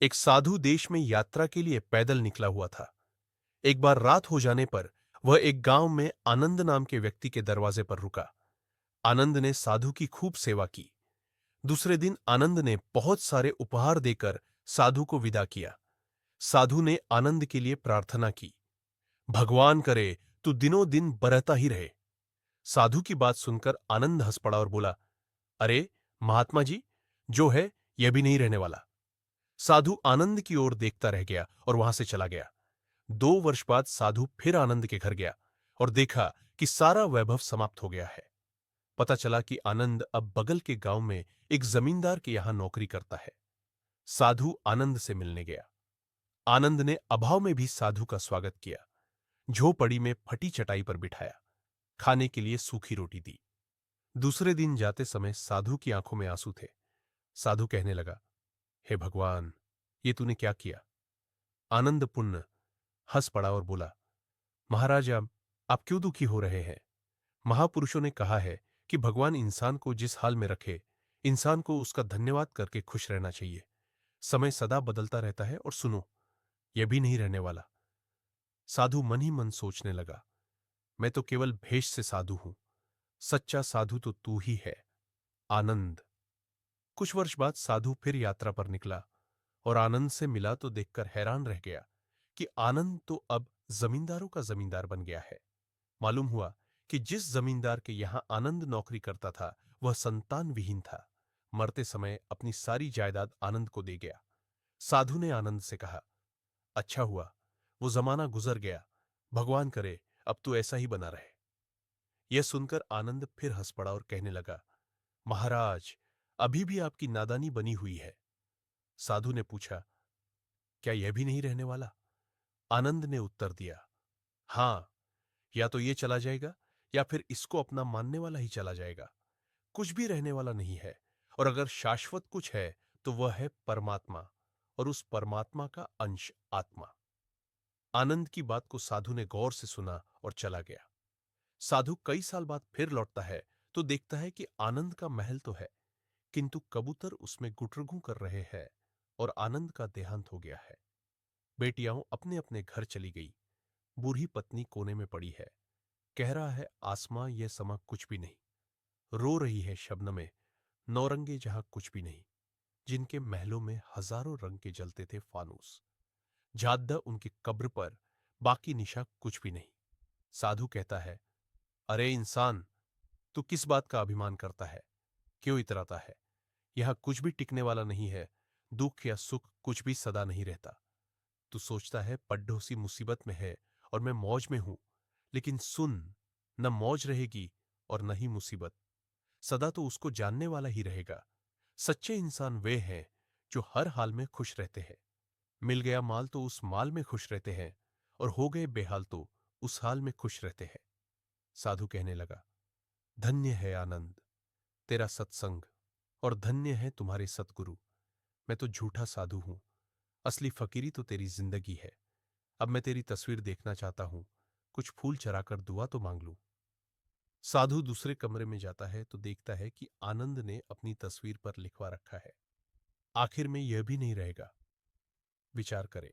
एक साधु देश में यात्रा के लिए पैदल निकला हुआ था। एक बार रात हो जाने पर वह एक गांव में आनंद नाम के व्यक्ति के दरवाजे पर रुका। आनंद ने साधु की खूब सेवा की। दूसरे दिन आनंद ने बहुत सारे उपहार देकर साधु को विदा किया। साधु ने आनंद के लिए प्रार्थना की, भगवान करे तू दिनों दिन बढ़ता ही रहे। साधु की बात सुनकर आनंद हंस पड़ा और बोला, अरे महात्मा जी, जो है यह भी नहीं रहने वाला। साधु आनंद की ओर देखता रह गया और वहां से चला गया। 2 वर्ष बाद साधु फिर आनंद के घर गया और देखा कि सारा वैभव समाप्त हो गया है। पता चला कि आनंद अब बगल के गांव में एक जमींदार के यहां नौकरी करता है। साधु आनंद से मिलने गया। आनंद ने अभाव में भी साधु का स्वागत किया। झोपड़ी में फटी चटाई पर बिठाया, खाने के लिए सूखी रोटी दी। दूसरे दिन जाते समय साधु की आंखों में आंसू थे। साधु कहने लगा, हे भगवान, ये तूने क्या किया? आनंद पुण्य हंस पड़ा और बोला, महाराज, आप क्यों दुखी हो रहे हैं? महापुरुषों ने कहा है कि भगवान इंसान को जिस हाल में रखे, इंसान को उसका धन्यवाद करके खुश रहना चाहिए। समय सदा बदलता रहता है और सुनो, यह भी नहीं रहने वाला। साधु मन ही मन सोचने लगा, मैं तो केवल भेष से साधु हूं, सच्चा साधु तो तू ही है, आनंद। कुछ वर्ष बाद साधु फिर यात्रा पर निकला और आनंद से मिला तो देखकर हैरान रह गया कि आनंद तो अब जमींदारों का जमींदार बन गया है। मालूम हुआ कि जिस जमींदार के यहां आनंद नौकरी करता था वह संतान विहीन था। मरते समय अपनी सारी जायदाद आनंद को दे गया। साधु ने आनंद से कहा, अच्छा हुआ, वो जमाना गुजर गया। भगवान करे अब तू ऐसा ही बना रहे। यह सुनकर आनंद फिर हंस पड़ा और कहने लगा, महाराज, अभी भी आपकी नादानी बनी हुई है। साधु ने पूछा, क्या यह भी नहीं रहने वाला? आनंद ने उत्तर दिया, हां, या तो ये चला जाएगा या फिर इसको अपना मानने वाला ही चला जाएगा। कुछ भी रहने वाला नहीं है, और अगर शाश्वत कुछ है तो वह है परमात्मा, और उस परमात्मा का अंश आत्मा। आनंद की बात को साधु ने गौर से सुना और चला गया। साधु कई साल बाद फिर लौटता है तो देखता है कि आनंद का महल तो है, किंतु कबूतर उसमें गुटरगू कर रहे हैं और आनंद का देहांत हो गया है। बेटियां अपने अपने घर चली गई। बूढ़ी पत्नी कोने में पड़ी है। कह रहा है आसमां यह समा कुछ भी नहीं। रो रही है शबनमें, नौरंगे जहां कुछ भी नहीं, जिनके महलों में हजारों रंग के जलते थे फानूस। जाद्दा उनकी कब्र पर, बाकी निशा कुछ भी नहीं। साधु कहता है, अरे इंसान, तू किस बात का अभिमान करता है? क्यों इतराता है? यहां कुछ भी टिकने वाला नहीं है। दुख या सुख कुछ भी सदा नहीं रहता। तू सोचता है पड्ढोसी मुसीबत में है और मैं मौज में हूं, लेकिन सुन, न मौज रहेगी और न ही मुसीबत। सदा तो उसको जानने वाला ही रहेगा। सच्चे इंसान वे हैं जो हर हाल में खुश रहते हैं। मिल गया माल तो उस माल में खुश रहते हैं, और हो गए बेहाल तो उस हाल में खुश रहते हैं। साधु कहने लगा, धन्य है आनंद तेरा सत्संग, और धन्य है तुम्हारे सतगुरु। मैं तो झूठा साधु हूं, असली फकीरी तो तेरी जिंदगी है। अब मैं तेरी तस्वीर देखना चाहता हूं, कुछ फूल चराकर दुआ तो मांग लूं। साधु दूसरे कमरे में जाता है तो देखता है कि आनंद ने अपनी तस्वीर पर लिखवा रखा है, आखिर में यह भी नहीं रहेगा। विचार करे।